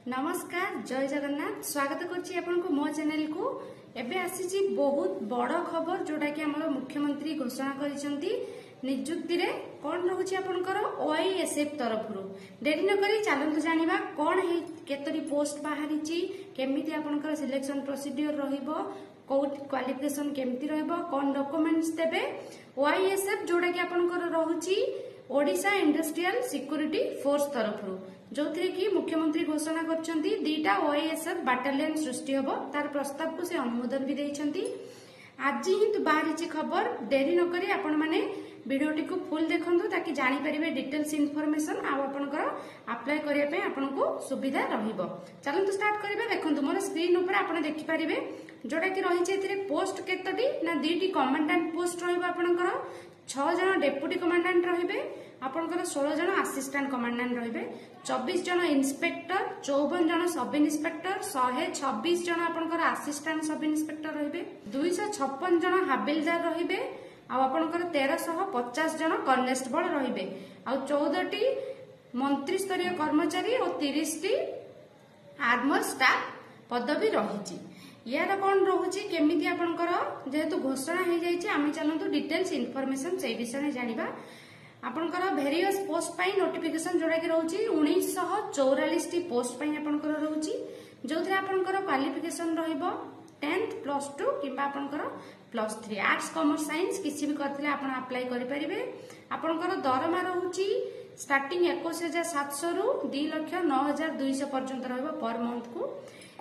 नमस्कार जय जगन्नाथ स्वागत करछि आपनको मो चैनल को। एबे आसीछि बहुत बड़ खबर जोटा कि हमर मुख्यमंत्री घोषणा करिसंती नियुक्ति रे कोन रहउछि आपनकर ओआईएसएफ तरफरु। डेरी न करी चलंतु जानिबा कोन हे केतरी पोस्ट बाहरिछि, केमिति आपनकर सिलेक्शन प्रोसीड्यूर रहिबो, कोट क्वालिफिकेशन केमिति रहइबो, कोन डॉक्यूमेंट्स देबे। ओआईएसएफ जोटा कि आपनकर रहउछि ओडिशा इंडस्ट्रियल सिक्योरिटी फोर्स तरफरु, जो कि मुख्यमंत्री घोषणा करछंती दीटा ओआईएसएफ बाटालियन सृष्टि होबो। तार प्रस्ताव को से अनुमोदन भी देइछंती। आज ही बाहरी खबर। डेरी न करी आपण माने वीडियोटी को फुल देखंतु ताकि जानि परिबे डिटेल्स इन्फॉर्मेशन आ आपनकर अप्लाई करिया पे आपनको सुविधा रहिबो। चलंतु स्टार्ट करिबे। देखंतु मोर स्क्रीन ऊपर आपण देखि परिबे जोटा कि रहिছে एथिरे पोस्ट केतटी ना दीटी कमांडेंट पोस्ट रहइबो। आपनकर 6 जन डेप्यूटी कमांडेंट रहिबे, आपनकर 16 जन असिस्टेंट कमांडेंट रहिबे, 24 जन इंस्पेक्टर, 54 जन सब इंस्पेक्टर, 126 जन आपनकर असिस्टेंट सब इंस्पेक्टर रहिबे, 256 जन हाबिलदार रहिबे, आ आपनकर 1350 जन कॉन्स्टेबल रहिबे, आ 14 टी मंत्री स्तरीय कर्मचारी और 30 टी आर्मर स्टाफ पदवी रहिछि। यार कौन रोचे केमिति आपनकर जेहेतु घोषणा हो जाइए आम चलतु डिटेल्स इनफॉरमेशन से विषय जानिबा। आपनकर वेरियस पोस्ट पाई नोटिफिकेशन जोड़ा कि रोची 1944 टी पोस्ट पाई आपनकर रोची, जो थे आपनकर क्वालिफिकेशन रहिबो 10th +2 किबा आपनकर +3 आर्ट्स कॉमर्स साइंस किसी भी करथिले आपण अप्लाई करि परिबे। आपनकर दरमा रहउची स्टार्टिंग 21,700 रु 2,09,200 पर्यंत रहइबो पर मंथ को।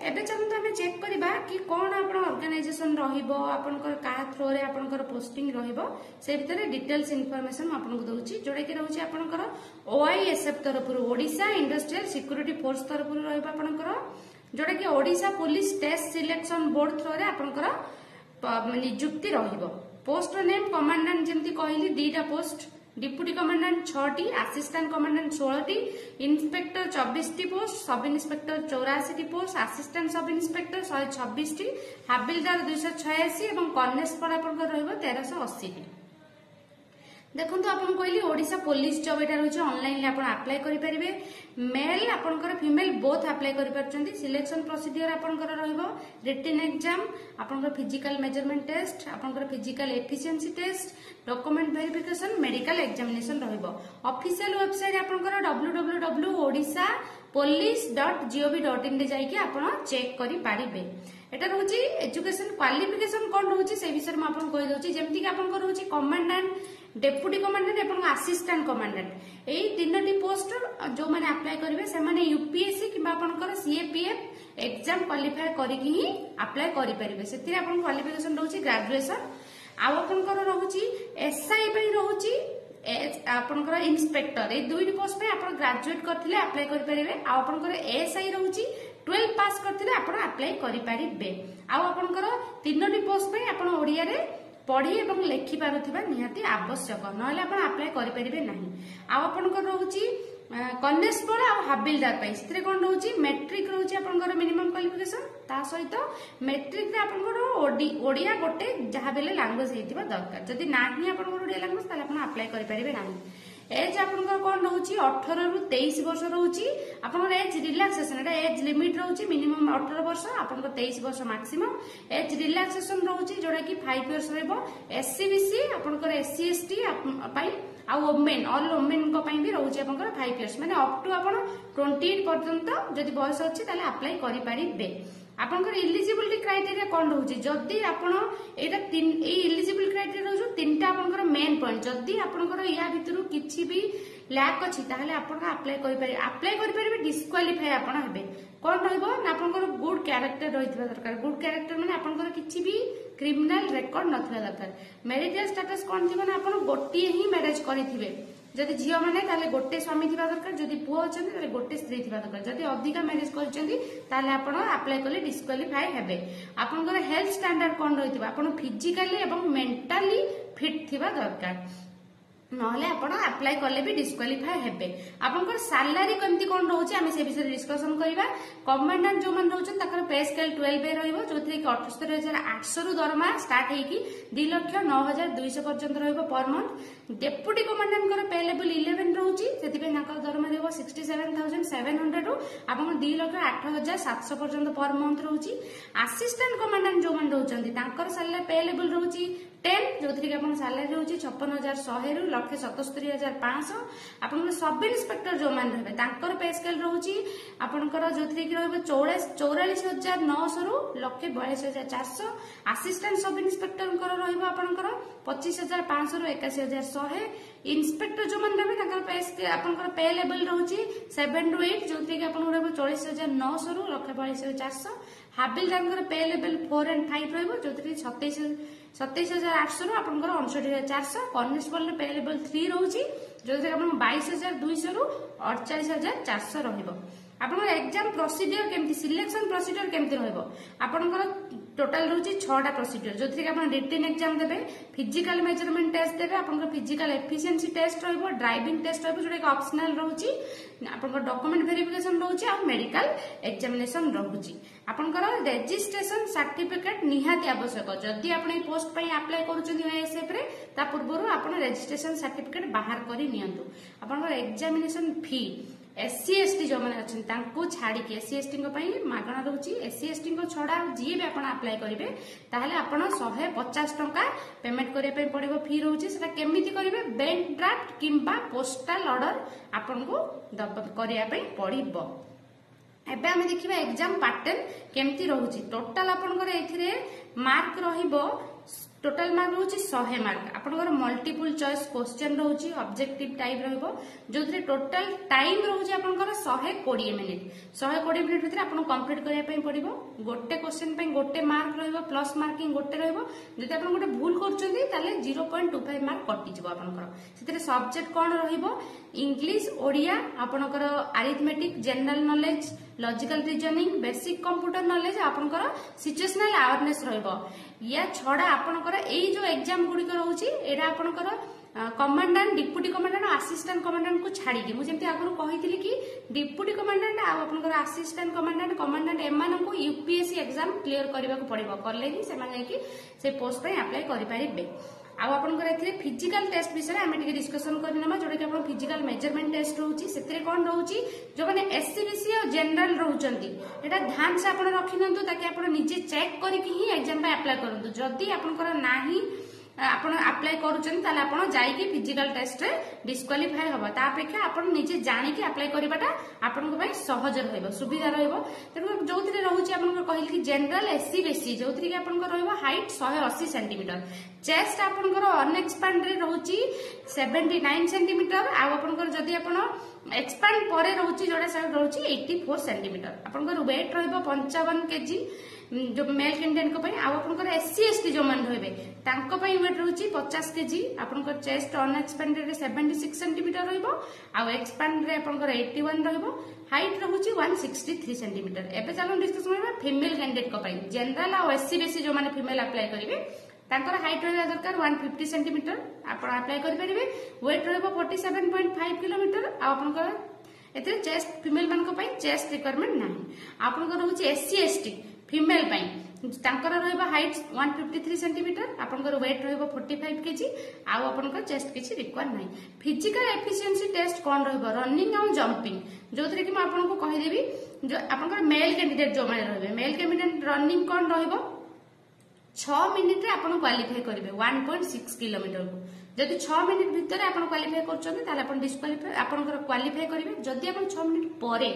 एबे चलते हमें चेक करिबा कि कोन आपण ऑर्गेनाइजेशन रहिबो, आपनकर का थ्रो रे आपनकर पोस्टिंग रहिबो, से भितरे डिटेल्स इन्फॉर्मेशन आपनको दउची जोडा कि रहउची आपनकर ओआईएसएफ तरफरु ओडिशा इंडस्ट्रियल सिक्योरिटी फोर्स तरफरु रहिबो आपनकर, जोडा कि Odisha police test selection board through रे आपनकर नियुक्ति रहिबो। पोस्ट नेम कमांडेंट जेमति कहली दीटा पोस्ट, डिप्यूटी कमांडेंट 6 टी, असिस्टेंट कमांडेंट 16 टी, इंस्पेक्टर 24 टी पोस्ट, सब इंस्पेक्टर 84 टी पोस्ट, असिस्टेंट सब इंस्पेक्टर 126 टी, हाबिलदार 286 एवं कॉन्स्टेबल आपनकर रहइबो 1380 टी। देखंतु आपन कहली ओडिशा पुलिस जॉब एटा रहउछ ऑनलाइन ले आपन अप्लाई करि परिबे। मेल आपनकर फीमेल बोथ अप्लाई करि परचंती। सिलेक्शन प्रोसीजर आपनकर रहइबो रिटन एग्जाम, आपनकर फिजिकल मेजरमेंट टेस्ट, आपनकर physical efficiency test, document verification, medical examination रहइबो। ऑफिशियल वेबसाइट आपनकर www.odishapolice.gov.in रे जाई कि आपन चेक करि पारिबे। एटा रहउची एजुकेशन क्वालिफिकेशन कोन रहउची से विषय में आपन कहि दउची। जेमति कि आपन रहउची कमांडेंट, डेप्यूटी कमांडेंट एवं असिस्टेंट कमांडेंट एई तीनटी पोस्ट जो माने अप्लाई करिवे से माने यूपीएससी किबा आपनकर सीएपीएफ एग्जाम क्वालिफाई करिकि ही अप्लाई करि परिबे। सेतिर आपन क्वालिफिकेशन रहउची ग्रेजुएशन। आ आपनकर रहउची एसआई पई रहउची आपनकर इंस्पेक्टर। ए दुईटी पोस्ट पे आपन ग्रेजुएट करथिले अप्लाई करि परिबे। आ आपनकर एसआई रहउची 12 पास करथिले आपन अप्लाई करि परिबे। आ आपनकर तीनटी पोस्ट पे आपन ओडिया रे पढ़ी एवं लेखि पारुथिबा निहाती आवश्यक, नहले आपण अप्लाई करि परिबे नाही। आ आपनकर रहउची कॉन्स्टेबल आ हाबिलदार पई सितरे कोन रहउची मैट्रिक रहउची आपनकर मिनिमम क्वालिफिकेशन, ता सहित मैट्रिक रे आपनकर ओडिया गोटे जहा बेले लैंग्वेज हेतिबा दरकार। जदि नाही आपनकर ओडिया लैंग्वेज ताले आपण अप्लाई करि परिबे नाही। एज आपनकर कोन रहउची 18 रु 23 वर्ष रहउची। आपनकर एज रिलैक्सेशन एटा एज लिमिट रहउची मिनिमम 18 वर्ष, आपनकर 23 वर्ष मैक्सिमम। एज रिलैक्सेशन रहउची जोडा कि 5 इयर्स रहइबो। एससी बीसी आपनकर एससी एसटी पई आ वुमेन ऑल वुमेन को पई भी रहउची आपनकर 5 इयर्स, माने अप टू आपण 28 पर्यंत जदि बयस अछि ताले अप्लाई करि परिबे। आपनकर इलिजिबिलिटी क्राइटेरिया कोन रहउची जदि आपण एटा ए इलिजिबल क्राइटेरिया रहउछ तीनटा आपनकर मेन पॉइंट। जदि आपनकर या भितरु किछि भी लैक अछि ताहले आपण अप्लाई करि परिबे डिस्क्वालिफाई आपण हेबे। कोन रहइबो ना आपनकर गुड कैरेक्टर रहितबा दरकार। गुड कैरेक्टर माने आपनकर किछि भी क्रिमिनल रिकॉर्ड नथिबा दरकार। मैरिटल स्टेटस कोन थिबो ना आपण गोटिए ही मैरिज करिथिबे। जदि झियो माने ताले गोटे स्वामी थिबा दरकार, जदि पुओ अछंती ताले गोटे स्त्री थिबा दरकार। जदि अधिका मैरिज करछंती ताले आपण अप्लाई करले डिस्क्वालिफाई हेबे। आपनकर हेल्थ स्टैंडर्ड कोन रहितबा, आपण फिजिकली एवं मेंटली फिट थिबा दरकार। नहले आपण अप्लाई कले भी डिस्क्वालिफाई हेबे। आपनकर सैलरी केमती कोन रहउची आमे से विषय डिस्कशन करबा। कमांडेंट जो मन रहउछन तकर पे स्केल 12 ए रहइबो जोथि कि 78800 रु दरमा स्टार्ट हेकी 2,09,200 पर्यंत रहइबो पर मंथ। डेप्यूटी कमांडेंट कर पे लेवल 11 रहउची सेति पे नाकर दरमा देबो 67,700 रु आपन 2,08,700 पर्यंत पर मंथ रहउची। असिस्टेंट कमांडेंट जो मन रहउचंती तांकर सैलरी पे लेवल रहउची 10 जोथि कि आपन सैलरी रहउची 56,100 रु 1,77,500। आपन सब इंस्पेक्टर जो मान रहबे तांकर पे स्केल रहउची आपनकर जोथि कि रहबे 44,900 रु 1,42,400। असिस्टेंट सब इंस्पेक्टर कर रहइबो आपनकर 25,500 रु 81,100। इंस्पेक्टर जो मान रहबे तांकर पे आपनकर पे लेवल रहउची 7 टू 8 जोथि कि आपन रहबे 44,900 रु 1,42,400। हाबिलदार पे लेवल 4 एंड 5 रहइबो जोथि कि 27,800 रु आपनकर 59,400। कॉन्स्टेबल पे लेवल 3 रहउची जोथि कि आपन 22,200 रु 48,400 रहइबो। आपन एग्जाम प्रोसीजर केमती सिलेक्शन प्रोसीजर केमती रहइबो आपनकर टोटल रहउची 6टा प्रोसीजर जोथि कि आपन रिटन एग्जाम देबे, फिजिकल मेजरमेंट टेस्ट देबे, आपनकर फिजिकल एफिशिएंसी टेस्ट रहइबो, ड्राइविंग टेस्ट रहइबो जोटा कि ऑप्शनल रहउची, आपनकर डॉक्यूमेंट वेरिफिकेशन रहउची आ मेडिकल एग्जामिनेशन रहउची। आपनकर रजिस्ट्रेशन सर्टिफिकेट निहाती आवश्यक जदि आपण ए पोस्ट पई अप्लाई करूचंदी आईएसएफ रे ता पूर्वरु आपण रजिस्ट्रेशन सर्टिफिकेट बाहर करी नियंतु। आपनकर एग्जामिनेशन फी एससी एसटी जो माने अछन तांको छाडी के एससी एसटी को पई मागणा रहउची। एससी एसटी को छडा जी भी आपण अप्लाई करिवे ताहले आपण 150 टंका पेमेंट करे पई पड़िबो फी रहउची। सेटा केमिति करिवे बैंक ड्राफ्ट किंबा पोस्टल ऑर्डर आपण को करिया पई पड़िबो। एबे हम देखिबा एग्जाम पैटर्न केमती रहउची। टोटल आपनकर एथिरे मार्क रहिबो टोटल मार्क रहउची 100 मार्क। आपनकर मल्टीपल चॉइस क्वेश्चन रहउची ऑब्जेक्टिव टाइप रहइबो जोथरे टोटल टाइम रहउची आपनकर 120 मिनिट। 120 मिनिट भितर आपन कंप्लीट करिया पई पड़िबो। गोटे क्वेश्चन पई गोटे मार्क रहइबो प्लस मार्किंग गोटे रहइबो। जदि आपन गोटे भूल करचंदी ताले 0.25 मार्क कटि जिवो आपनकर। सेतरे सब्जेक्ट कोन रहइबो इंग्लिश ओडिया आपनकर arithmetic general knowledge logical reasoning basic computer knowledge आपनकर सिचुएशनल अवेयरनेस रहइबो। या छडा आपनकर एई जो एग्जाम गुडी रहउची एडा आपनकर commandant deputy commandant assistant commandant को छाड़ी कि मु जेंति आपन कहितली कि डिप्यूटी कमांडेंट आ आपनकर असिस्टेंट कमांडेंट एमान को यूपीएससी एग्जाम क्लियर करबा को पड़िबो करले ही से माने कि से पोस्ट पे अप्लाई करि परिबे। आ आपनकर एथिले फिजिकल टेस्ट विषय आमे टिके डिस्कशन करनेमा जोटा कि आपन फिजिकल मेजरमेंट टेस्ट रहउची। सेतरे कोन रहउची जो माने एससीबीसी और जनरल रहउचंती एटा ध्यान से आपन रखिनंतु ताकि आपन निजे चेक करी कि ही एग्जाम पे अप्लाई करंतु। जदी आपनकर नाही आपण अप्लाई करूचन ताले आपण जाई कि फिजिकल टेस्ट रे डिस्क्वालिफाई होबा ता अपेक्षा आपण निजे जानि कि अप्लाई करिबाटा आपण को भाई सहज रहइबो सुविधा रहइबो। तेनु जोथि रहउची आपण को कहली कि जनरल एससी बीसी जोथि कि आपण को रहइबो हाइट 180 सेंटीमीटर। चेस्ट आपण को अनएक्सपांड रे रहउची 79 सेंटीमीटर। आ आपण को जदी आपण एक्सपांड परे रहउची जोडा साइड रहउची 84 सेंटीमीटर। आपण को वेट रहइबो 55 केजी जो मेल कैंडिडेट को पई। आ आपनकर एससी एसटी जो मन रहबे तांको पई वेट रहउची 50 केजी। आपनकर चेस्ट अनएक्सपेंडेड रे 76 सेंटीमीटर रहइबो आ एक्सपांड रे आपनकर 81 रहइबो। Height रहउची 163 centimetre. एबे चलो डिस्कशन करबा फीमेल कैंडिडेट को पई। जनरल आ एससी बीसी जो माने फीमेल अप्लाई करिवे तांकर हाइट रहबा दरकार 150 सेंटीमीटर। आपण अप्लाई करि परिबे। वेट रहबो 47.5 किलोमीटर। आ आपनकर एते चेस्ट फीमेल मान को पई चेस्ट रिक्वायरमेंट नाही। आपनकर रहउची एससी एसटी फीमेल पई तांकर रहइबो हाइट 153 सेंटीमीटर। आपनकर वेट रहइबो 45 केजी। आ आपनकर चेस्ट किछि रिक्वायर नाही। फिजिकल एफिशिएंसी टेस्ट कोन रहइबो रनिंग आ जंपिंग जोथरे कि म आपन को कहि देबी जो आपनकर मेल कैंडिडेट जो माने रहबे मेल कैंडिडेट रनिंग कोन रहइबो 6 मिनिट रे आपन क्वालिफाई करिवे 1.6 किलोमीटर को। जदि 6 मिनिट भितर आपन क्वालिफाई करछन ताले आपन डिस्क्वालिफाई आपनकर क्वालिफाई करिवे। जदि आपन 6 मिनिट परे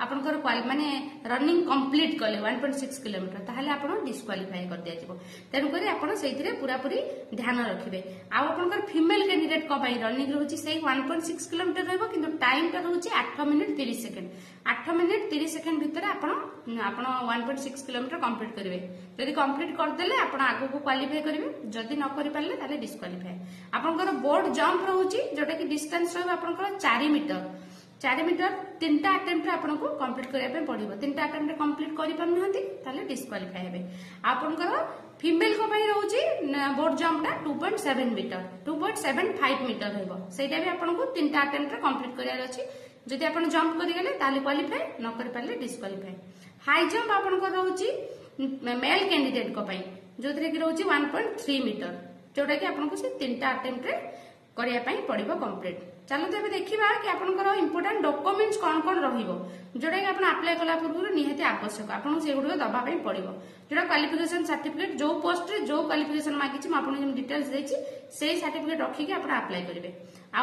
आपनकर माने रनिंग कंप्लीट कले 1.6 किलोमीटर ताहले आपन डिस्क्वालिफाई कर दिया जिवो। तेनु करी आपन सेइथिरे पूरा पूरी ध्यान रखिबे। आ आपनकर फीमेल कैंडिडेट को पई रनिंग रहउची सेही 1.6 किलोमीटर रहइबो किंतु टाइम ता रहउची 8 मिनिट 30 सेकंड। 8 मिनिट 30 सेकंड भितर आपन 1.6 किलोमीटर कंप्लीट करिवे। जदि कंप्लीट कर देले आपन आगु को क्वालिफाई करिवे। जदि न करि पाले ताले डिस्क्वालिफाई। आपनकर बोर्ड जंप रहउची जोटा कि डिस्टेंस रहबो आपनकर 4 मीटर। 4 मीटर 3टा अटेम्प्ट आपको कंप्लीट करने पड़ो 3टा अटेम्प्ट कंप्लीट कर डिस्क्वालीफाई हे आपंकर फीमेल को रोचे बोर्ड जंपटा 2.7 मीटर 2.75 मीटर होटा भी आपको 3टा अटेम्प्ट कंप्लीट करार अच्छी जदि आप जंप करगले क्वालिफाई न कर डिस्क्वालीफाई हाई जंप आपंकर रोचे मेल कैंडिडेट जो कि रोचे 1.3 मीटर जोटा कि आपको से 3टा अटेम्प्ट करने पड़ो कंप्लीट चलते तो देखा कि आपंकर इंपोर्टाट डॉक्यूमेंट्स कौन कौन जोटा कि आप अप्लाई कला पूर्व निहाती आवश्यक आपको से गुड़ दवाई पड़ो जोटा क्वालिफिकेशन सर्टिफिकेट जो पोस्ट रे जो क्वालिफिकेशन मांगी आपको डिटेल्स देती से सर्टिफिकेट रखिक आप अप्लाई करेंगे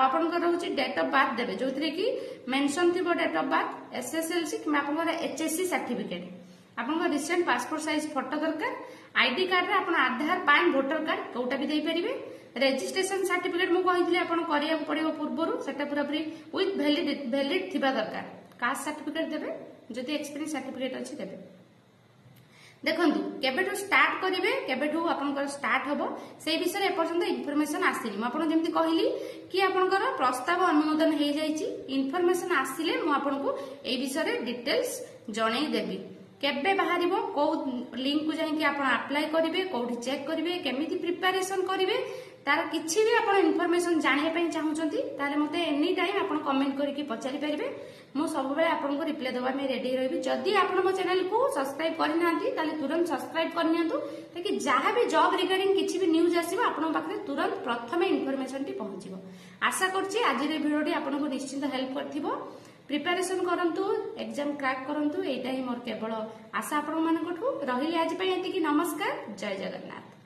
आपंकर रोचे डेट ऑफ बर्थ देवे जो कि मेंशन थी डेट ऑफ बर्थ एसएसएलसी कि एचएससी सर्टिफिकेट आपन रिसेंट पासपोर्ट साइज फोटो दरकार आईडी कार्ड रे आपन आधार पैन वोटर कार्ड कोटा भी दे परिबे रेजिस्ट्रेशन सर्टिफिकेट मु कहितले आपन करिया पड़िबो पूर्वरु सेटा पूरा पूरी विथ वैलिड थिबा दरकार कास्ट सर्टिफिकेट देबे जदि एक्सपीरियंस सर्टिफिकेट अछि देबे देखंतु केबेठु स्टार्ट करिवे केबेठु आपनकर स्टार्ट हबो सेही विषय ए पर्यंत इंफॉर्मेशन आसिनी म आपन जेमति कहली कि आपनकर प्रस्ताव अनुमोदन हे जाईची इंफॉर्मेशन आसिले म आपनको ए विषय रे डिटेल्स जणै देबी केबे बाहर कौ लिंक को जाइए आप अप्लाई करेंगे कौटी चेक करेंगे केमिति प्रिपरेशन करेंगे तार किसी भी आप इनफॉरमेशन जानापी चाहूँगी मत एनी टाइम आप कमेंट करके पचारि पारे मुझे सब आपको रिप्लाई देवा रेडी रही जदि आप मो चैनल को सब्सक्राइब करना तुरंत सब्सक्राइब करनी ताकि जहाँ भी जॉब रिगार्डिंग किसी भी न्यूज आसो आप तुरंत प्रथम इनफॉरमेशन टी पहुंचो आशा करछि आज भिडियोटी आपको निश्चित हेल्प कर प्रिपरेशन करंतु एग्जाम क्रैक करंतु एटा ही मोर केवल आशा आपण मानकठू रही आज पई एतिकी नमस्कार जय जगन्नाथ।